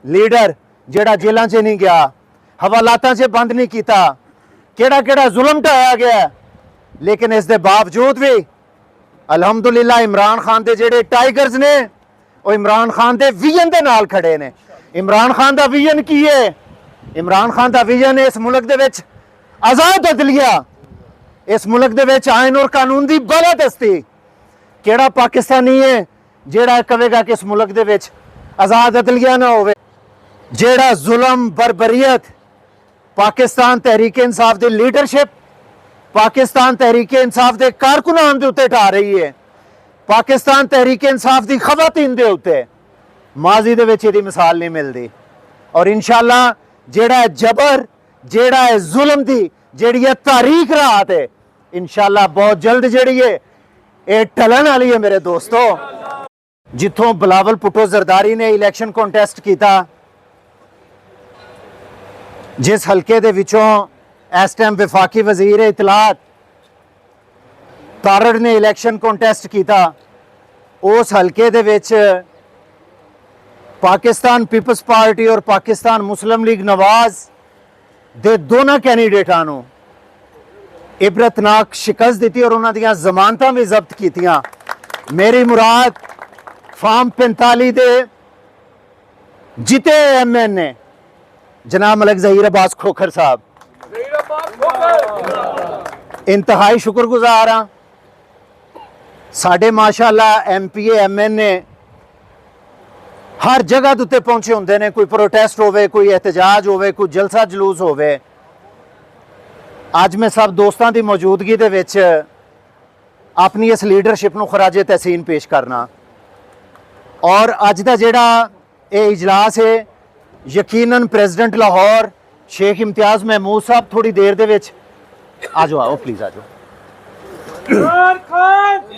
Leader जेड़ा जेलों च नहीं गया, हवालातां च बंद नहीं किया, केड़ा केड़ा जुल्म ढाया गया, लेकिन इस दे बावजूद भी अलहमदुलिल्लाह इमरान खान दे जेड़े टाइगर्स ने वो इमरान खान दे विजन दे नाल खड़े ने। इमरान खान दा विजन की है? इमरान खान दा विजन इस मुल्क दे विच आज़ाद अदलिया, इस मुल्क दे विच आइन और कानून दी बालादस्ती। केड़ा पाकिस्तानी है जेड़ा कहेगा कि इस मुल्क दे विच आज़ाद अदलिया ना होवे? जेड़ा जुल्म बरबरीयत पाकिस्तान तहरीक इंसाफ दी लीडरशिप, पाकिस्तान तहरीक इंसाफ दे कारकुनान दे उत्ते ढा रही है, पाकिस्तान तहरीक इंसाफ दी खवातीन दे उत्ते, माजी दे विच इहदी मिसाल नहीं मिलती। और इंशाअल्लाह जेड़ा जबर, जेड़ा जुल्म दी जेड़ी तारीख रात है, इंशाअल्लाह बहुत जल्द जेड़ी है ये टलन वाली है मेरे दोस्तों। जिथों बिलावल भुट्टो जरदारी ने इलैक्शन कंटेस्ट किया, जिस हल्के दे विचों इस टाइम विफाकी वजीर इतलात तारड़ ने इलैक्शन कंटेस्ट किया, उस हल्के दे विच पाकिस्तान पीपल्स पार्टी और पाकिस्तान मुस्लिम लीग नवाज दे दोनों कैंडीडेटां नूं इबरतनाक शिकस्त दी और उन्हां दीयां जमानतां भी जब्त कीतियां। मेरी मुराद फार्म 45 दे जिते MN जनाब मलिक ज़हीर अब्बास खोखर साहब, इंतहाई शुक्रगुजार हाँ। साडे माशाअल्लाह MPA MN हर जगह उत्ते पहुंचे होंदे ने, कोई प्रोटेस्ट होवे, कोई एहतजाज होवे, कोई जलसा जलूस होवे। अज मैं सब दोस्तों की मौजूदगी दे विच अपनी इस लीडरशिप नूं खराजे तहसीन पेश करना। और अज दा जिहड़ा ये इजलास है, यकीनन प्रेजिडेंट लाहौर शेख इम्तियाज़ महमूद साहब थोड़ी देर दे विच आ जाओ, आओ प्लीज आ जाओ।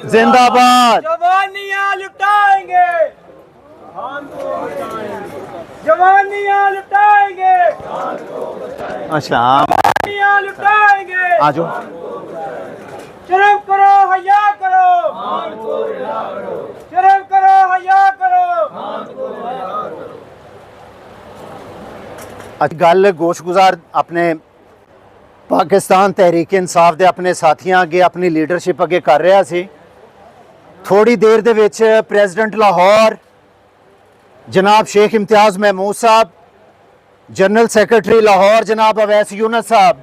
जिंदाबाद, जवानियां लुटाएंगे, जवानियां लुटाएंगे, अच्छा जवानियां लुटाएंगे। आ जाओ। शर्म करो, हया करो, शर्म करो, हया करो। गल गोशगुजार अपने पाकिस्तान तहरीक इंसाफ दे अपने साथियों अगे अपनी लीडरशिप अगे कर रहा सी। थोड़ी देर दे विच प्रेजिडेंट लाहौर जनाब शेख इम्तियाज़ महमूद साहब, जनरल सैक्रटरी लाहौर जनाब अवैस यूनस साहब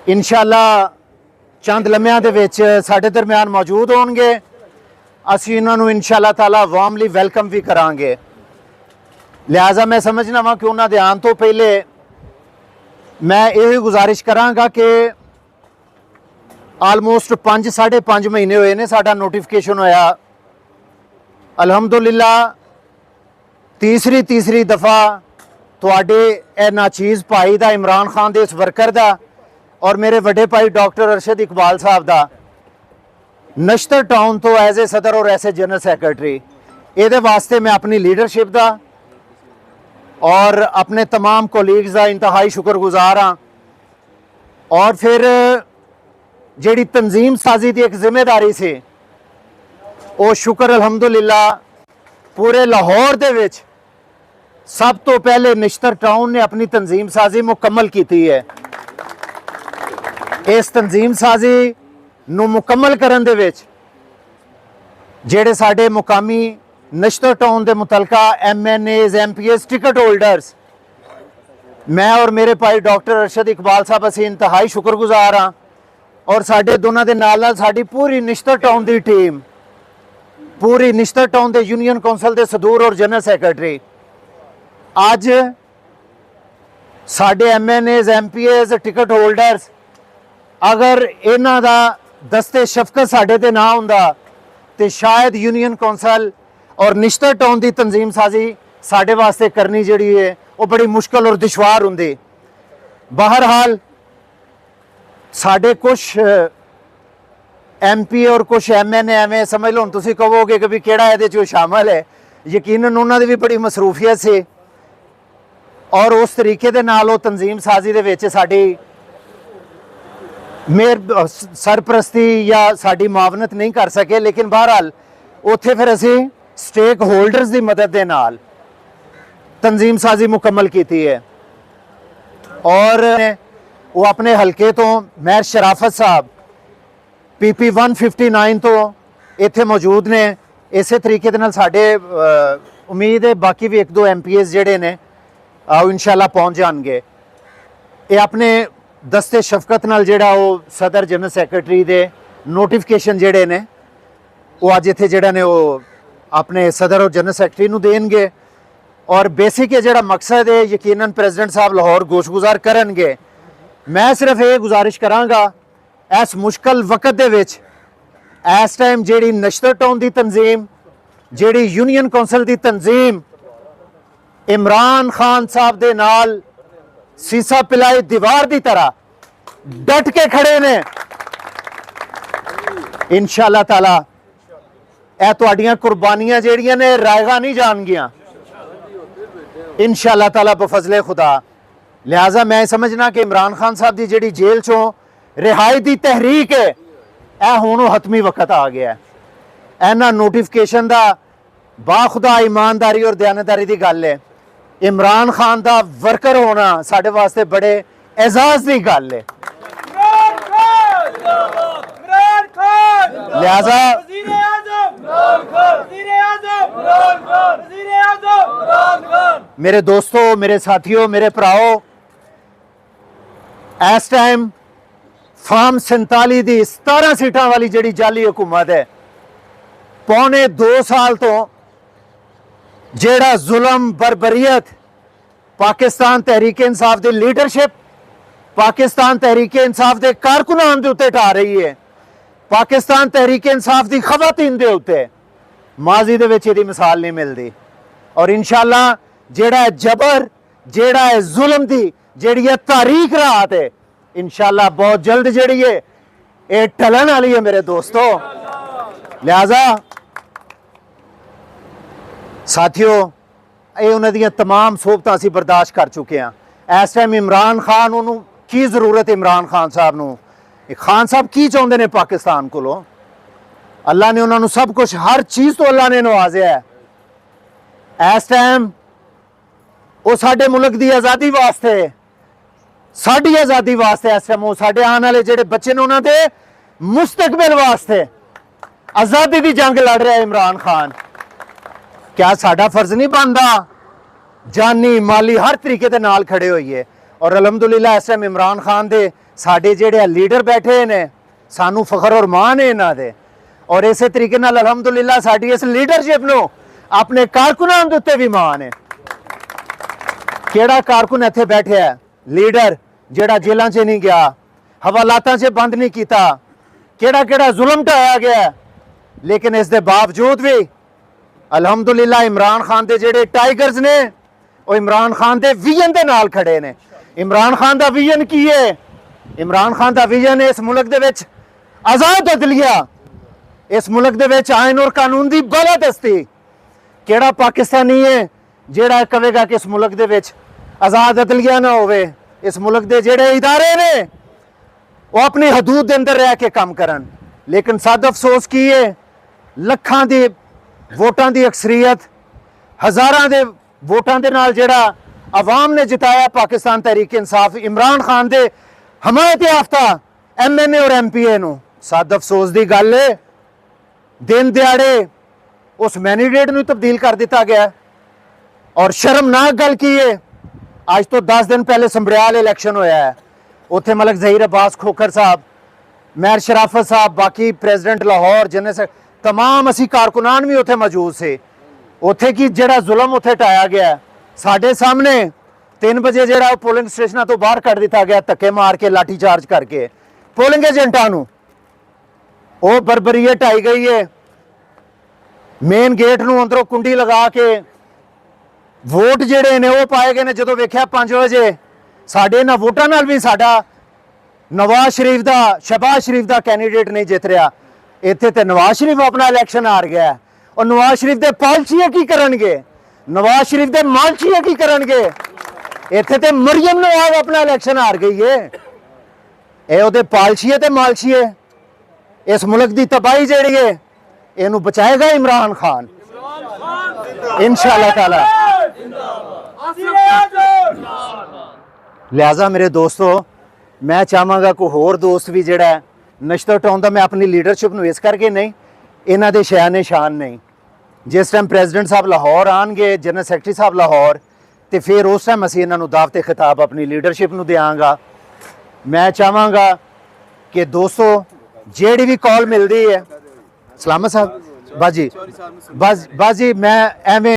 इंशाअल्लाह चंद लम्हिਆਂ ਦੇ ਵਿੱਚ ਸਾਡੇ दरम्यान मौजूद होंगे। ਅਸੀਂ ਇਹਨਾਂ ਨੂੰ इंशाअल्लाह ताला वार्मली वेलकम भी करांगे। लिहाजा मैं समझना वा कि उन्होंने आने तो पहले मैं यही गुजारिश करांगा कि आलमोस्ट 5 साढ़े 5 महीने हुए ने साडा नोटिफिकेशन होया। अलहमदुलिल्लाह तीसरी दफ़ा तुहाडे ए नाचीज़ भाई दा इमरान खान दे इस वर्कर दा और मेरे वड्डे भाई डॉक्टर अरशद इकबाल साहब दा नश्तर टाउन तो एज ए सदर और एज ए जनरल सैक्रटरी ये वास्ते मैं अपनी लीडरशिप दा और अपने तमाम कोलीग्स का इंतहाई शुक्रगुजार हाँ। और फिर जिहड़ी तंजीम साजी की एक जिम्मेदारी से वो शुक्र अलहमदुलिल्लाह पूरे लाहौर दे विच सब तो पहले निश्तर टाउन ने अपनी तंजीम साजी मुकम्मल की है। इस तंजीम साजी नूं मुकम्मल करन दे विच जिहड़े साडे मुकामी नश्तर टाउन के मुतलका MNAs MPAs टिकट होल्डर्स, मैं और मेरे भाई डॉक्टर अरशद इकबाल साहब असी इंतहाई शुक्रगुजार हाँ। और साडे दोनों के नाल साडी पूरी निश्तर टाउन की टीम, पूरी निश्तर टाउन के यूनियन कौंसल के सदूर और जनरल सैक्रटरी अज साडे MNAs MPAs टिकट होल्डर्स अगर इन्हां दा दस्ते शफकत साडे ते ना हुंदा ते शायद यूनियन कौंसल और निश्तर टाउन की तंजीम साजी साढ़े वास्ते करनी जी है वो बड़ी मुश्किल और दुश्वार होंगी। बहरहाल साढ़े कुछ MP और कुछ MNA एवं समझ लो तुम कहोगे कि भी केड़ा ये शामिल है, यकीनन उन्होंने भी बड़ी मसरूफियत से और उस तरीके दे नाल तंजीम साजी दे विच साडी मेयर सरप्रस्ती या साडी मावनत नहीं कर सके। लेकिन बहरहाल उत्थे फिर असी स्टेक होल्डर्स की मदद के नाल तंजीम साजी मुकम्मल की है और वो अपने हल्के तो मेयर शराफत साहब PP 159 तो इत्थे मौजूद ने। इस तरीके दे नाल साडे उम्मीद है बाकी भी 1-2 MPs जिहड़े ने आओ इंशाल्लाह पहुंच जाएंगे। ये अपने दस्ते शफकत नाल जिहड़ा वो सदर जनरल सैकटरी दे नोटिफिकेशन जिहड़े ने वो अज इत्थे जिहड़ा ने वो अपने सदर और जनरल सैकटरी नूं देणगे और बेसिक ये जिहड़ा मकसद है यकीनन प्रेजिडेंट साहब लाहौर गोशगुजार करनगे। मैं सिर्फ ये गुजारिश करांगा इस मुश्किल वक्त दे विच इस टाइम जिहड़ी नशतर टाउन दी तंजीम जिहड़ी यूनियन कौंसल दी तंजीम इमरान खान साहब दे नाल सीसा पिलाई दीवार दी तरह डट के खड़े ने इंशाअल्लाह ताला ਇਹ ਤੁਹਾਡੀਆਂ ਕੁਰਬਾਨੀਆਂ ਜਿਹੜੀਆਂ ਨੇ ਰਾਇਗਾ ਨਹੀਂ ਜਾਣਗੀਆਂ इंशाअल्लाह ताला बफजले खुदा। लिहाजा मैं समझना कि इमरान खान साहब की जी जेल चों रिहाई की तहरीक है यह हुण हतमी वक्त आ गया है। इन्हां नोटिफिकेशन का बाखुदा ईमानदारी और दयानतदारी की गल है। इमरान खान का वर्कर होना साडे वास्ते बड़े एजाज की गल है। लिहाजा मेरे दोस्तों मेरे साथियों मेरे भराओ इस टाइम फार्म 47 दी 17 सीटां वाली जिहड़ी जाली हुकूमत है पौने 2 साल तो जिहड़ा जुल्म बरबरीयत पाकिस्तान तहरीक इंसाफ दी लीडरशिप पाकिस्तान तहरीक इंसाफ दे कारकुनां दे उत्ते ढा रही है। पाकिस्तान तहरीक इंसाफ दी खवातीन दे उत्ते माजी दे विच इहदी मिसाल नहीं मिलदी और इंशाअल्लाह जेड़ा जबर जेड़ा जुल्म दी जेड़ी तारीख रात है इंशाअल्लाह बहुत जल्द जेड़ी है ये टलन वाली है मेरे दोस्तों। लिहाजा साथियों ये उन्हां दी तमाम सोबतां असीं बर्दाश्त कर चुके हैं। इस टाइम इमरान खान उन्होंने की जरूरत है इमरान खान साहब नूं खान साहब की चाहुंदे ने पाकिस्तान कोलों अल्लाह ने उन्होंने सब कुछ हर चीज़ तो अल्लाह ने नवाजिया है। इस टाइम वो साडे मुल्क की आज़ादी वास्ते साडी आज़ादी वास्ते इस टाइम वो साडे आने वाले जिहड़े बच्चे ने उन्होंने मुस्तकबिल वास्ते आज़ादी की जंग लड़ रहा है इमरान खान। क्या साडा फर्ज नहीं बनता जानी माली हर तरीके के नाल खड़े होइए और अलहमदुलिल्लाह इस टाइम इमरान खान दे साडे जिहड़े लीडर बैठे ने सानू फखर और मान है इन्हां दे और इस तरीके नाल अलहमदुलिल्लाह साडी इस लीडरशिप नूं अपने कारकुनां दे उत्ते भी मान है। किहड़ा कारकुन इत्थे बैठे है लीडर जिहड़ा जेलां 'च नहीं गया हवालातां 'च बंद नहीं कीता किहड़ा किहड़ा जुल्म ढाया गया लेकिन इस दे बावजूद भी अलहमदुलिल्लाह इमरान खान दे जिहड़े टाइगर्स ने वो इमरान खान दे विजन दे नाल खड़े ने। इमरान खान दा विजन की है इमरान खान दा विजन है इस मुल्क दे विच आज़ाद अदलिया इस मुल्क दे विच आइन और कानून दी बालादस्ती। किहड़ा पाकिस्तानी है जिहड़ा कहेगा कि इस मुल्क दे विच आज़ाद अदलिया ना होवे इस मुल्क दे जिहड़े इदारे ने वो अपनी हदूद दे अंदर रह के काम करन। लेकिन सद अफसोस की है लखां दी वोटां दी अक्सरीयत हज़ारां दे वोटां दे नाल जिहड़ा अवाम ने जिताया पाकिस्तान तहरीक इंसाफ इमरान खान दे हमायत याफ्ता MNA और MPA नूं सद अफसोस की गल है दिन दिहाड़े उस मैंडेट नूं तब्दील कर दिता गया और शर्मनाक गल की है आज तो 10 दिन पहले संबरियाल इलैक्शन होया है उत्थे मलक ज़हीर अब्बास खोखर साहब मेयर शराफत साहब बाकी प्रेजिडेंट लाहौर जनरल तमाम असी कारकुनान भी उत्थे मौजूद से उत्थे की जिहड़ा जुल्म उत्थे ढाया गया साडे सामने 3 बजे जिहड़ा पोलिंग स्टेशनां तो बाहर कढ़ दिता गया धक्के मार के लाठी चार्ज करके पोलिंग एजेंटां नूं वो बरबरीयत ढाई गई है। मेन गेट नूं अंदरों कुंडी लगा के वोट जिहड़े ने वो पाए गए ने जदों वेख्या 5 बजे साडे इन्हां वोटां नाल भी साडा नवाज शरीफ दा शहबाज शरीफ दा कैंडीडेट नहीं जित रहा इत्थे ते नवाज शरीफ अपना इलैक्शन हार गया और नवाज शरीफ दे पालचिए की करनगे नवाज शरीफ दे मालचिए की करनगे इत्थे ते मरियम नवाज अपना इलैक्शन हार गई है ये ओहदे पालचिए ते मालचिए इस मुल्क की तबाही जिहड़ी है इहनूं बचाएगा इमरान खान इंशाअल्लाह ताला। ਵਜ਼ੀਰੇ ਆਜ਼ਮ ਲਿਹਾਜ਼ਾ ਮੇਰੇ ਦੋਸਤੋ, ਮੈਂ ਚਾਹਾਂਗਾ ਕੋਈ ਹੋਰ ਦੋਸਤ ਵੀ ਜਿਹੜਾ ਹੈ ਨਸ਼ਤਾ ਉਠਾਉਂਦਾ, ਮੈਂ ਆਪਣੀ ਲੀਡਰਸ਼ਿਪ ਨੂੰ ਇਸ ਕਰਕੇ ਨਹੀਂ, ਇਹਨਾਂ ਦੇ ਸ਼ਾਨ ਸ਼ਾਨ ਨਹੀਂ। ਜਿਸ ਟਾਈਮ ਪ੍ਰੈਜ਼ੀਡੈਂਟ ਸਾਹਿਬ ਲਾਹੌਰ ਆਣਗੇ, ਜਨਰਲ ਸੈਕਟਰੀ ਸਾਹਿਬ ਲਾਹੌਰ, ਤੇ ਫਿਰ ਉਸ ਟਾਈਮ ਅਸੀਂ ਇਹਨਾਂ ਨੂੰ ਦਾਵਤ ਖਿਤਾਬ ਆਪਣੀ ਲੀਡਰਸ਼ਿਪ ਨੂੰ ਦਿਆਂਗਾ। ਮੈਂ ਚਾਹਾਂਗਾ ਕਿ ਦੋਸਤੋ ਜਿਹੜੀ ਵੀ ਕਾਲ ਮਿਲਦੀ ਹੈ, ਸਲਾਮਤ ਸਾਹਿਬ ਬਾਜੀ, ਬਸ ਜੀ, ਮੈਂ ਐਵੇਂ